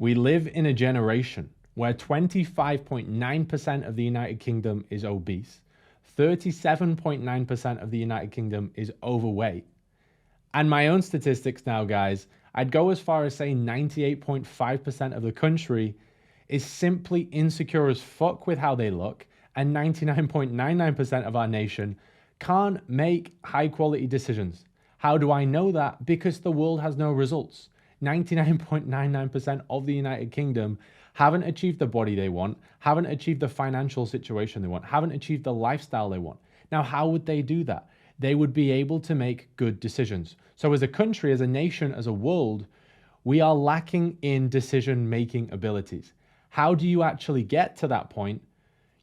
We live in a generation where 25.9% of the United Kingdom is obese, 37.9% of the United Kingdom is overweight. And my own statistics now, guys, I'd go as far as saying 98.5% of the country is simply insecure as fuck with how they look, and 99.99% of our nation can't make high quality decisions. How do I know that? Because the world has no results. 99.99% of the United Kingdom haven't achieved the body they want, haven't achieved the financial situation they want, haven't achieved the lifestyle they want. Now, how would they do that? They would be able to make good decisions. So as a country, as a nation, as a world, we are lacking in decision-making abilities. How do you actually get to that point?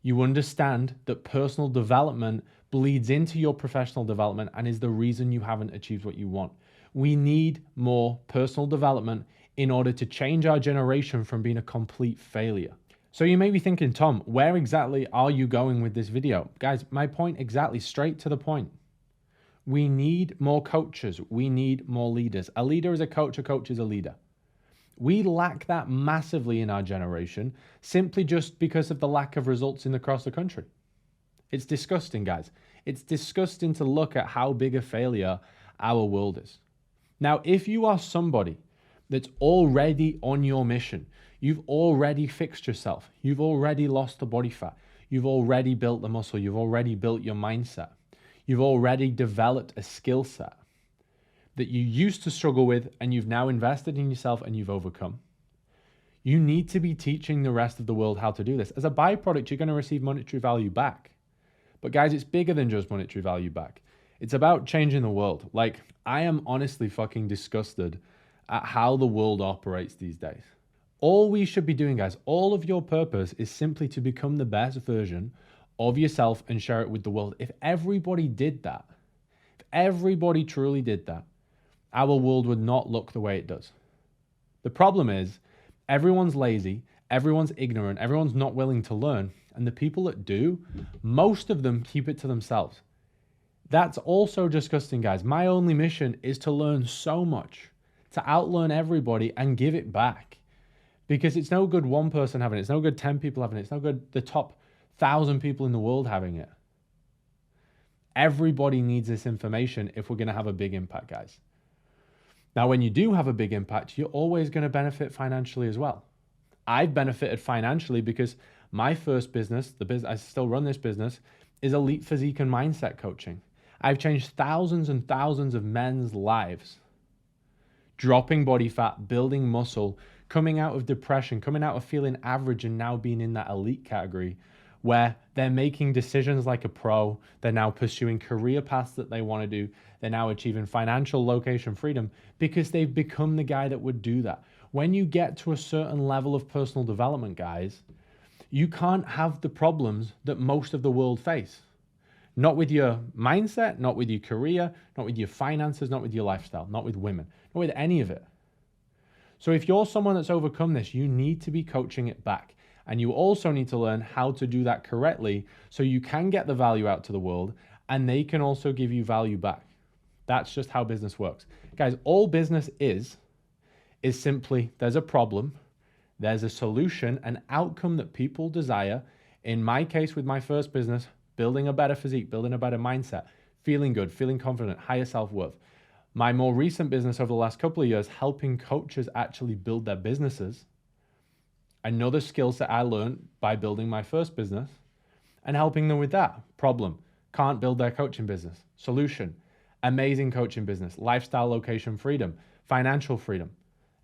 You understand that personal development bleeds into your professional development and is the reason you haven't achieved what you want. We need more personal development in order to change our generation from being a complete failure. So you may be thinking, Tom, where exactly are you going with this video? Guys, my point exactly, straight to the point. We need more coaches. We need more leaders. A leader is a coach is a leader. We lack that massively in our generation simply just because of the lack of results across the country. It's disgusting, guys. It's disgusting to look at how big a failure our world is. Now, if you are somebody that's already on your mission, you've already fixed yourself, you've already lost the body fat, you've already built the muscle, you've already built your mindset, you've already developed a skill set that you used to struggle with and you've now invested in yourself and you've overcome. You need to be teaching the rest of the world how to do this. As a byproduct, you're going to receive monetary value back. But guys, it's bigger than just monetary value back. It's about changing the world. Like, I am honestly fucking disgusted at how the world operates these days. All we should be doing, guys, all of your purpose is simply to become the best version of yourself and share it with the world. If everybody did that, if everybody truly did that, our world would not look the way it does. The problem is everyone's lazy, everyone's ignorant, everyone's not willing to learn. And the people that do, most of them keep it to themselves. That's also disgusting, guys. My only mission is to learn so much, to outlearn everybody and give it back. Because it's no good one person having it. It's no good 10 people having it. It's no good the top 1,000 people in the world having it. Everybody needs this information if we're going to have a big impact, guys. Now, when you do have a big impact, you're always going to benefit financially as well. I've benefited financially because my first business, I still run this business, is elite physique and mindset coaching. I've changed thousands and thousands of men's lives, dropping body fat, building muscle, coming out of depression, coming out of feeling average and now being in that elite category where they're making decisions like a pro. They're now pursuing career paths that they want to do. They're now achieving financial location freedom because they've become the guy that would do that. When you get to a certain level of personal development, guys, you can't have the problems that most of the world face. Not with your mindset, not with your career, not with your finances, not with your lifestyle, not with women, not with any of it. So if you're someone that's overcome this, you need to be coaching it back. And you also need to learn how to do that correctly so you can get the value out to the world and they can also give you value back. That's just how business works. Guys, all business is simply there's a problem, there's a solution, an outcome that people desire. In my case, with my first business, building a better physique, building a better mindset, feeling good, feeling confident, higher self-worth. My more recent business over the last couple of years, helping coaches actually build their businesses. Another skill set I learned by building my first business and helping them with that. Problem, can't build their coaching business. Solution, amazing coaching business, lifestyle, location, freedom, financial freedom,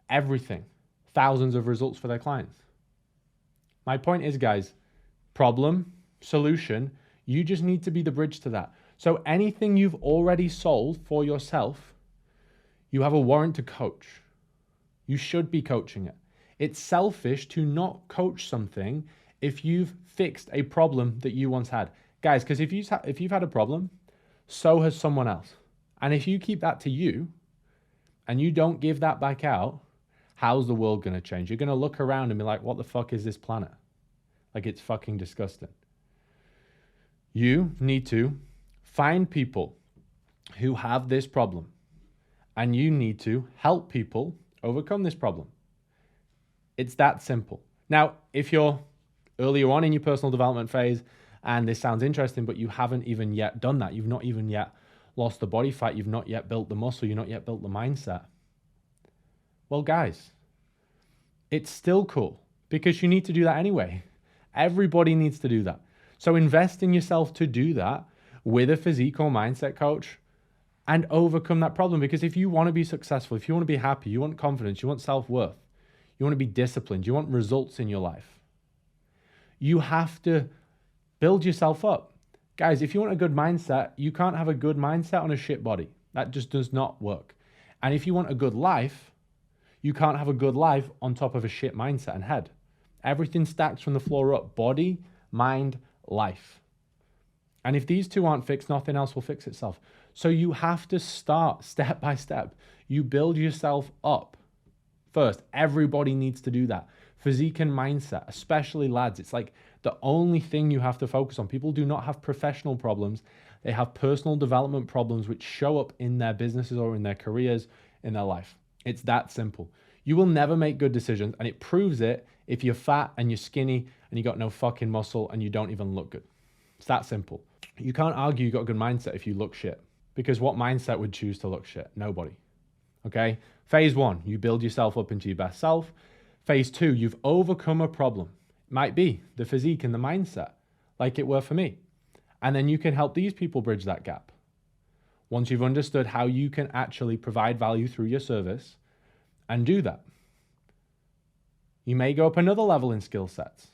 everything. Thousands of results for their clients. My point is, guys, problem, solution, you just need to be the bridge to that. So anything you've already solved for yourself, you have a warrant to coach. You should be coaching it. It's selfish to not coach something if you've fixed a problem that you once had. Guys, because if you've had a problem, so has someone else. And if you keep that to you and you don't give that back out, how's the world going to change? You're going to look around and be like, what the fuck is this planet? Like, it's fucking disgusting. You need to find people who have this problem and you need to help people overcome this problem. It's that simple. Now, if you're earlier on in your personal development phase and this sounds interesting, but you haven't even yet done that, you've not even yet lost the body fat, you've not yet built the muscle, you've not yet built the mindset. Well, guys, it's still cool because you need to do that anyway. Everybody needs to do that. So invest in yourself to do that with a physique or mindset coach and overcome that problem. Because if you want to be successful, if you want to be happy, you want confidence, you want self-worth, you want to be disciplined, you want results in your life, you have to build yourself up. Guys, if you want a good mindset, you can't have a good mindset on a shit body. That just does not work. And if you want a good life, you can't have a good life on top of a shit mindset and head. Everything stacks from the floor up: body, mind, life. And if these two aren't fixed, nothing else will fix itself. So you have to start step by step. You build yourself up first. Everybody needs to do that. Physique and mindset, especially lads, it's like the only thing you have to focus on. People do not have professional problems. They have personal development problems which show up in their businesses or in their careers, in their life. It's that simple. You will never make good decisions, and it proves it if you're fat and you're skinny and you got no fucking muscle and you don't even look good. It's that simple. You can't argue you got a good mindset if you look shit, because what mindset would choose to look shit? Nobody. Okay? Phase 1, you build yourself up into your best self. Phase 2, you've overcome a problem. It might be the physique and the mindset, like it were for me. And then you can help these people bridge that gap. Once you've understood how you can actually provide value through your service and do that, you may go up another level in skill sets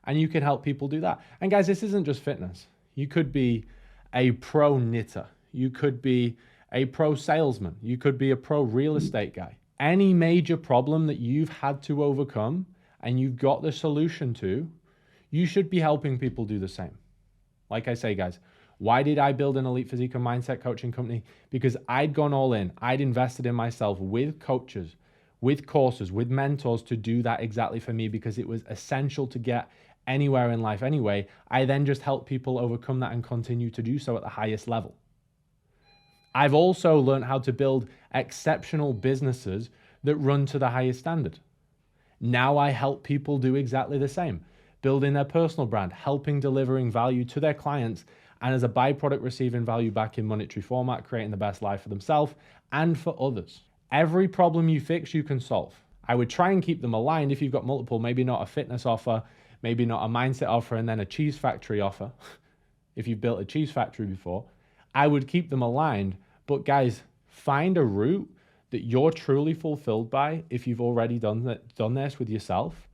and you can help people do that. And guys, this isn't just fitness. You could be a pro knitter. You could be a pro salesman. You could be a pro real estate guy. Any major problem that you've had to overcome and you've got the solution to, you should be helping people do the same. Like I say, guys, why did I build an elite physique and mindset coaching company? Because I'd gone all in. I'd invested in myself with coaches, with courses, with mentors to do that exactly for me, because it was essential to get anywhere in life anyway. I then just help people overcome that and continue to do so at the highest level. I've also learned how to build exceptional businesses that run to the highest standard. Now I help people do exactly the same, building their personal brand, helping delivering value to their clients, and as a byproduct, receiving value back in monetary format, creating the best life for themselves and for others. Every problem you fix, you can solve. I would try and keep them aligned if you've got multiple, maybe not a fitness offer, maybe not a mindset offer, and then a cheese factory offer. If you've built a cheese factory before, I would keep them aligned. But guys, find a route that you're truly fulfilled by if you've already done this with yourself,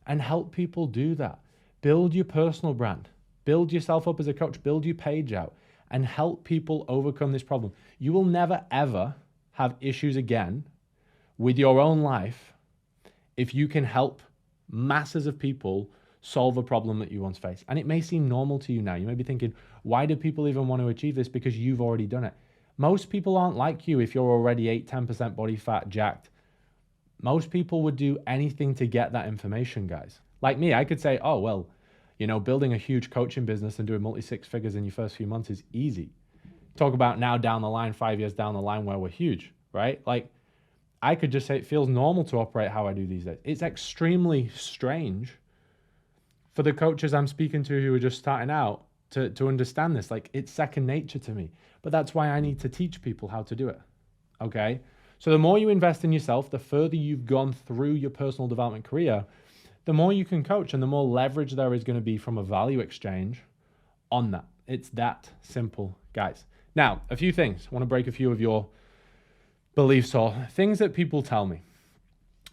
and help people do that. Build your personal brand. Build yourself up as a coach. Build your page out and help people overcome this problem. You will never, ever have issues again with your own life if you can help masses of people solve a problem that you once faced. And it may seem normal to you now. You may be thinking, why do people even want to achieve this? Because you've already done it. Most people aren't like you if you're already 8-10% body fat, jacked. Most people would do anything to get that information, guys. Like me, I could say, oh, well, you know, building a huge coaching business and doing multi-six figures in your first few months is easy. Talk about now down the line, 5 years down the line where we're huge, right? Like, I could just say it feels normal to operate how I do these days. It's extremely strange for the coaches I'm speaking to who are just starting out to understand this. Like, it's second nature to me. But that's why I need to teach people how to do it, okay? So the more you invest in yourself, the further you've gone through your personal development career, the more you can coach and the more leverage there is going to be from a value exchange on that. It's that simple, guys. Now, a few things. I want to break a few of your beliefs or things that people tell me.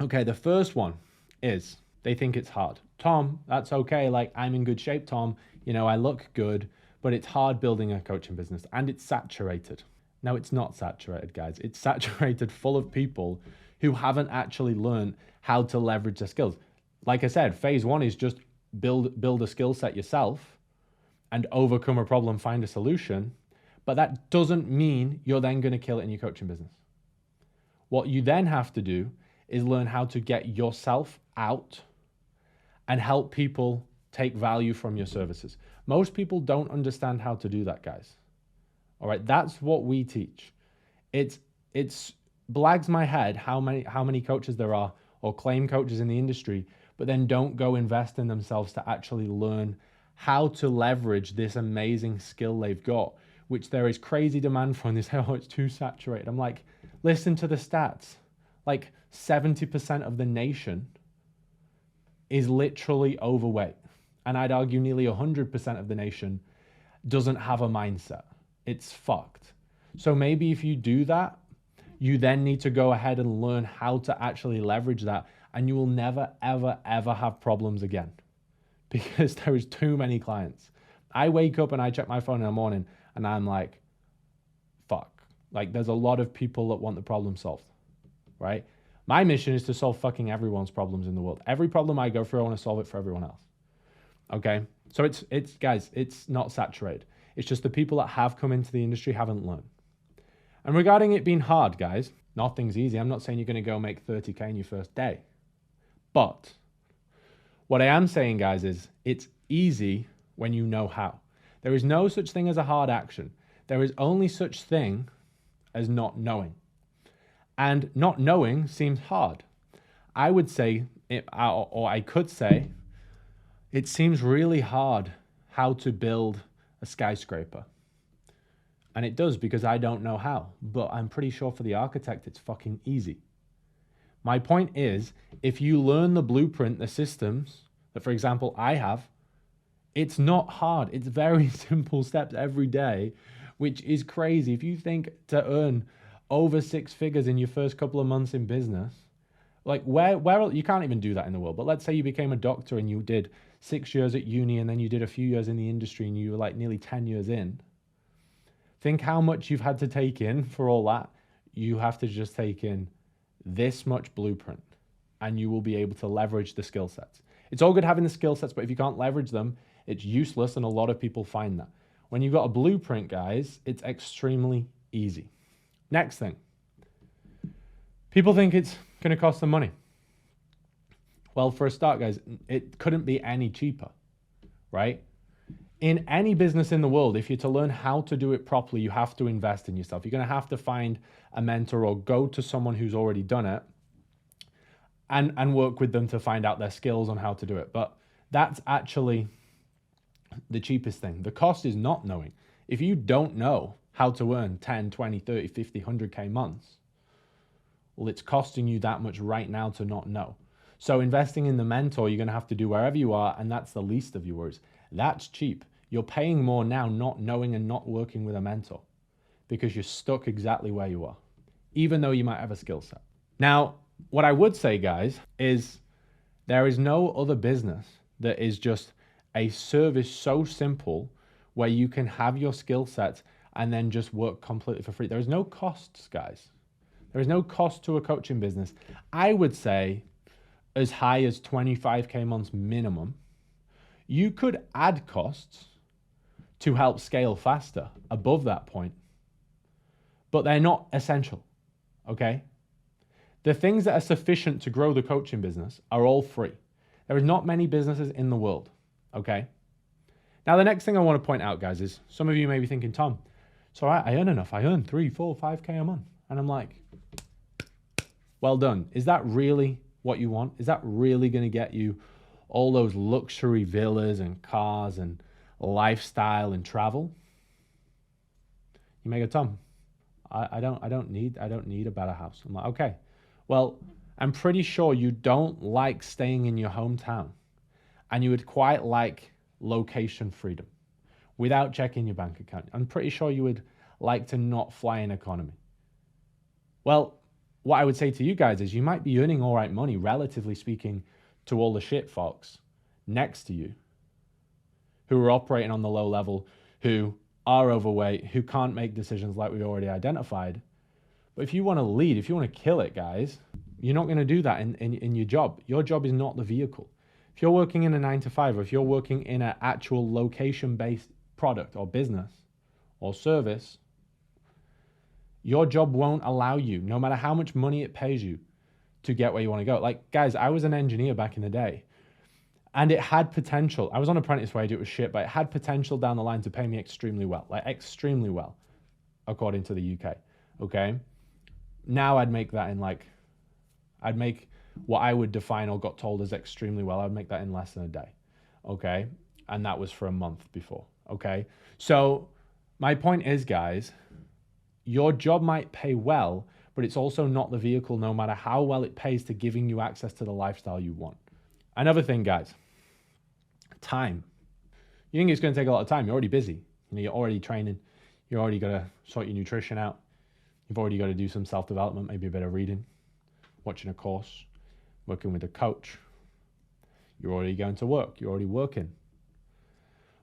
Okay, the first one is they think it's hard. Tom, that's okay. Like, I'm in good shape, Tom. You know, I look good, but it's hard building a coaching business and it's saturated. No, it's not saturated, guys. It's saturated full of people who haven't actually learned how to leverage their skills. Like I said, phase 1 is just build a skill set yourself and overcome a problem, find a solution. But that doesn't mean you're then going to kill it in your coaching business. What you then have to do is learn how to get yourself out and help people take value from your services. Most people don't understand how to do that, guys. All right, that's what we teach. It's blags my head how many coaches there are or claim coaches in the industry, but then don't go invest in themselves to actually learn how to leverage this amazing skill they've got, which there is crazy demand for, and they say, oh, it's too saturated. I'm like, listen to the stats. Like 70% of the nation is literally overweight. And I'd argue nearly 100% of the nation doesn't have a mindset. It's fucked. So maybe if you do that, you then need to go ahead and learn how to actually leverage that, and you will never, ever, ever have problems again, because there is too many clients. I wake up and I check my phone in the morning and I'm like, fuck. Like, there's a lot of people that want the problem solved, right? My mission is to solve fucking everyone's problems in the world. Every problem I go through, I want to solve it for everyone else. Okay? So it's guys, it's not saturated. It's just the people that have come into the industry haven't learned. And regarding it being hard, guys, nothing's easy. I'm not saying you're going to go make 30K in your first day. But what I am saying, guys, is it's easy when you know how. There is no such thing as a hard action. There is only such thing as not knowing. And not knowing seems hard. I would say, or I could say, it seems really hard how to build a skyscraper. And it does, because I don't know how. But I'm pretty sure for the architect, it's fucking easy. My point is, if you learn the blueprint, the systems that, for example, I have, it's not hard. It's very simple steps every day, which is crazy. If you think to earn over 6 figures in your first couple of months in business, like where you can't even do that in the world. But let's say you became a doctor and you did 6 years at uni and then you did a few years in the industry and you were like nearly 10 years in. Think how much you've had to take in for all that. You have to just take in this much blueprint and you will be able to leverage the skill sets. It's all good having the skill sets, but if you can't leverage them, it's useless, and a lot of people find that. When you've got a blueprint, guys, it's extremely easy. Next thing. People think it's going to cost them money. Well, for a start, guys, it couldn't be any cheaper, right? In any business in the world, if you're to learn how to do it properly, you have to invest in yourself. You're going to have to find a mentor or go to someone who's already done it and work with them to find out their skills on how to do it. But that's actually the cheapest thing. The cost is not knowing. If you don't know how to earn 10, 20, 30, 50, 100K months, well, it's costing you that much right now to not know. So investing in the mentor, you're going to have to do wherever you are, and that's the least of your worries. That's cheap. You're paying more now not knowing and not working with a mentor, because you're stuck exactly where you are, even though you might have a skill set. Now, what I would say, guys, is there is no other business that is just a service so simple where you can have your skill sets and then just work completely for free. There is no costs, guys. There is no cost to a coaching business. I would say as high as 25K months minimum. You could add costs to help scale faster above that point, but they're not essential, okay? The things that are sufficient to grow the coaching business are all free. There is not many businesses in the world, okay? Now, the next thing I want to point out, guys, is some of you may be thinking, Tom, it's all right, I earn enough. I earn 3, 4, 5K a month. And I'm like, well done. Is that really what you want? Is that really going to get you all those luxury villas and cars and lifestyle and travel? You may go, Tom, I don't need a better house. I'm like, okay. Well, I'm pretty sure you don't like staying in your hometown, and you would quite like location freedom without checking your bank account. I'm pretty sure you would like to not fly in economy. Well, what I would say to you guys is you might be earning all right money, relatively speaking, to all the shit folks next to you who are operating on the low level, who are overweight, who can't make decisions like we already identified. But if you want to lead, if you want to kill it, guys, you're not going to do that in your job. Your job is not the vehicle. If you're working in a 9-to-5, or if you're working in an actual location-based product or business or service, your job won't allow you, no matter how much money it pays you, to get where you want to go. Like, guys, I was an engineer back in the day, and it had potential. I was on apprentice wage, it was shit, but it had potential down the line to pay me extremely well, like extremely well, according to the UK, okay? Now I'd make that in I'd make what I would define or got told as extremely well. I would make that in less than a day. Okay. And that was for a month before. Okay. So my point is, guys, your job might pay well, but it's also not the vehicle, no matter how well it pays, to giving you access to the lifestyle you want. Another thing, guys, time. You think it's going to take a lot of time. You're already busy. You're already training. You already got to sort your nutrition out. You've already got to do some self-development, maybe a bit of reading, watching a course, working with a coach. You're already going to work. You're already working.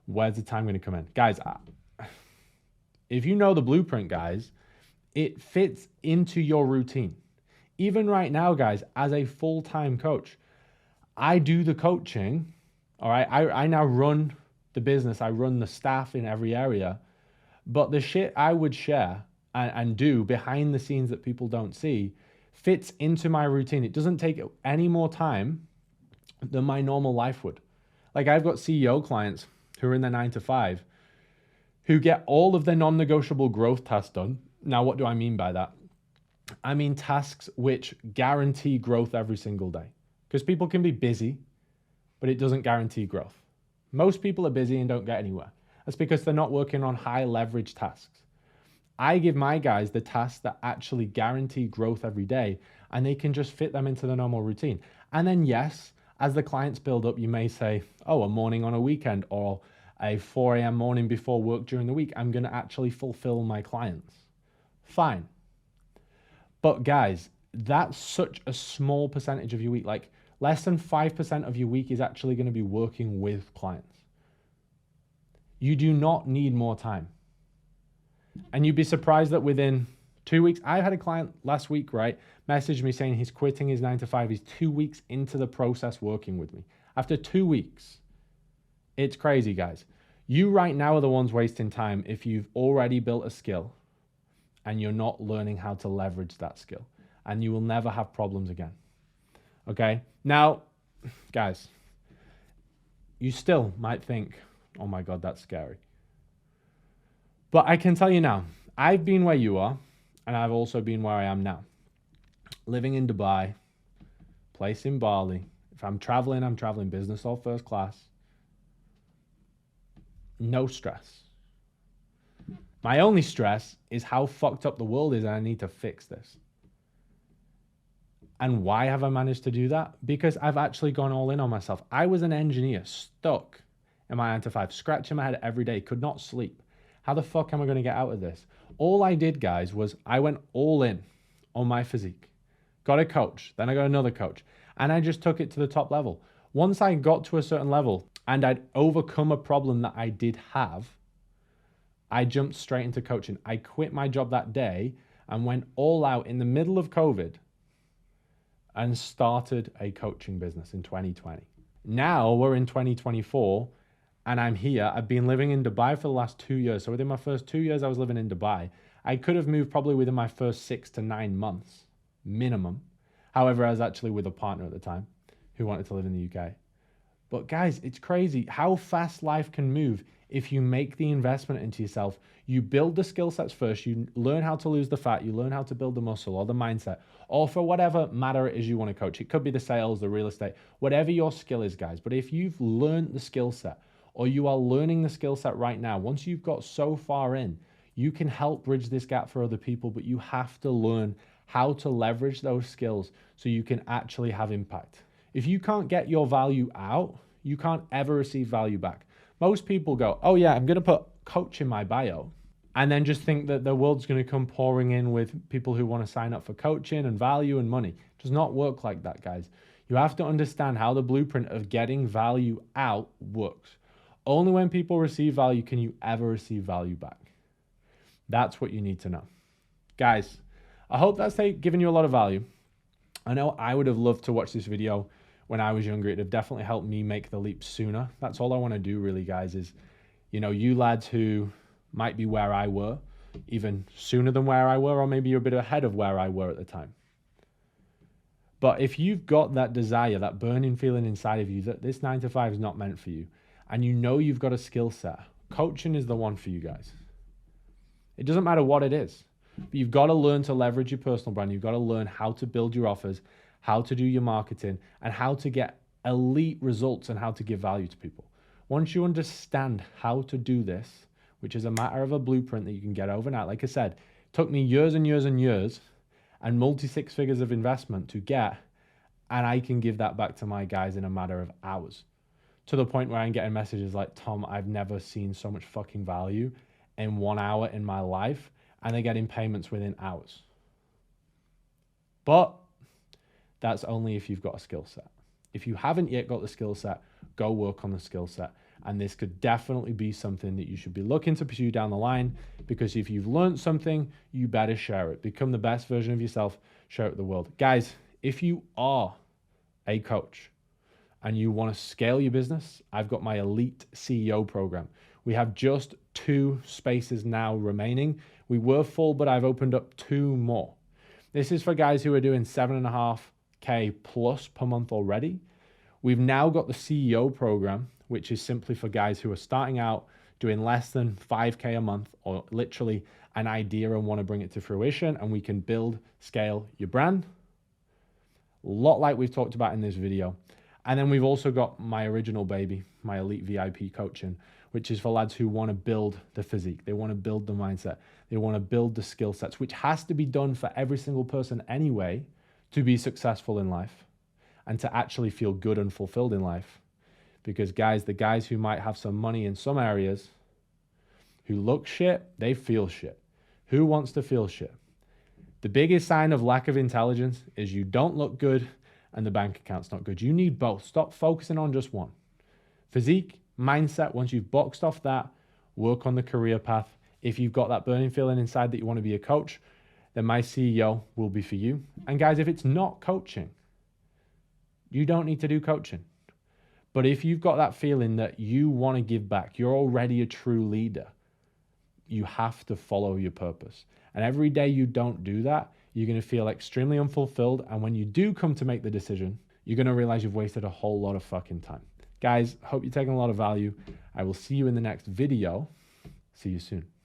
Where's the time going to come in? Guys, if you know the blueprint, guys, it fits into your routine. Even right now, guys, as a full-time coach, I do the coaching, all right? I now run the business. I run the staff in every area. But the shit I would share and do behind the scenes that people don't see fits into my routine. It doesn't take any more time than my normal life would. Like, I've got CEO clients who are in their 9 to 5 who get all of their non-negotiable growth tasks done. Now, what do I mean by that? I mean tasks which guarantee growth every single day. Because people can be busy, but it doesn't guarantee growth. Most people are busy and don't get anywhere. That's because they're not working on high leverage tasks. I give my guys the tasks that actually guarantee growth every day, and they can just fit them into the normal routine. And then yes, as the clients build up, you may say, oh, a morning on a weekend or a 4 a.m. morning before work during the week, I'm going to actually fulfill my clients. Fine. But guys, that's such a small percentage of your week. Like, less than 5% of your week is actually going to be working with clients. You do not need more time. And you'd be surprised that within 2 weeks, I had a client last week, right, message me saying he's quitting his 9 to 5. He's 2 weeks into the process working with me. After 2 weeks, it's crazy, guys. You right now are the ones wasting time if you've already built a skill and you're not learning how to leverage that skill, and you will never have problems again. Okay? Now, guys, you still might think, oh my God, that's scary. But I can tell you now, I've been where you are, and I've also been where I am now. Living in Dubai, place in Bali. If I'm traveling business or first class. No stress. My only stress is how fucked up the world is, and I need to fix this. And why have I managed to do that? Because I've actually gone all in on myself. I was an engineer, stuck in my 9 to 5, scratching my head every day, could not sleep. How the fuck am I going to get out of this? All I did, guys, was I went all in on my physique. Got a coach, then I got another coach, and I just took it to the top level. Once I got to a certain level and I'd overcome a problem that I did have, I jumped straight into coaching. I quit my job that day and went all out in the middle of COVID and started a coaching business in 2020. Now we're in 2024 and I'm here. I've been living in Dubai for the last 2 years. So within my first 2 years I was living in Dubai, I could have moved probably within my first 6 to 9 months minimum. However, I was actually with a partner at the time who wanted to live in the UK. But guys, it's crazy how fast life can move if you make the investment into yourself. You build the skill sets first, you learn how to lose the fat, you learn how to build the muscle or the mindset, or for whatever matter it is you want to coach. It could be the sales, the real estate, whatever your skill is, guys. But if you've learned the skill set, or you are learning the skill set right now, once you've got so far in, you can help bridge this gap for other people, but you have to learn how to leverage those skills so you can actually have impact. If you can't get your value out, you can't ever receive value back. Most people go, oh yeah, I'm going to put coach in my bio, and then just think that the world's going to come pouring in with people who want to sign up for coaching and value and money. It does not work like that, guys. You have to understand how the blueprint of getting value out works. Only when people receive value can you ever receive value back. That's what you need to know. Guys, I hope that's given you a lot of value. I know I would have loved to watch this video when I was younger. It'd have definitely helped me make the leap sooner. That's all I want to do really, guys, is, you lads who might be where I were, even sooner than where I were, or maybe you're a bit ahead of where I were at the time. But if you've got that desire, that burning feeling inside of you that this 9 to 5 is not meant for you, and you've got a skill set, coaching is the one for you guys. It doesn't matter what it is, but you've got to learn to leverage your personal brand. You've got to learn how to build your offers, how to do your marketing, and how to get elite results and how to give value to people. Once you understand how to do this, which is a matter of a blueprint that you can get overnight, like I said, it took me years and years and years and multi-six figures of investment to get, and I can give that back to my guys in a matter of hours, to the point where I'm getting messages like, Tom, I've never seen so much fucking value in 1 hour in my life, and they're getting payments within hours. But that's only if you've got a skill set. If you haven't yet got the skill set, go work on the skill set. And this could definitely be something that you should be looking to pursue down the line, because if you've learned something, you better share it. Become the best version of yourself, share it with the world. Guys, if you are a coach and you want to scale your business, I've got my Elite CEO program. We have just 2 spaces now remaining. We were full, but I've opened up 2 more. This is for guys who are doing 7.5K plus per month already. We've now got the CEO program, which is simply for guys who are starting out doing less than 5K a month, or literally an idea and want to bring it to fruition, and we can build, scale your brand. A lot like we've talked about in this video. And then we've also got my original baby, my Elite VIP coaching, which is for lads who want to build the physique. They want to build the mindset. They want to build the skill sets, which has to be done for every single person anyway to be successful in life and to actually feel good and fulfilled in life. Because guys, the guys who might have some money in some areas, who look shit, they feel shit. Who wants to feel shit? The biggest sign of lack of intelligence is you don't look good and the bank account's not good. You need both. Stop focusing on just one. Physique, mindset, once you've boxed off that, work on the career path. If you've got that burning feeling inside that you want to be a coach, then my CEO will be for you. And guys, if it's not coaching, you don't need to do coaching. But if you've got that feeling that you want to give back, you're already a true leader, you have to follow your purpose. And every day you don't do that, you're going to feel extremely unfulfilled. And when you do come to make the decision, you're going to realize you've wasted a whole lot of fucking time. Guys, hope you're taking a lot of value. I will see you in the next video. See you soon.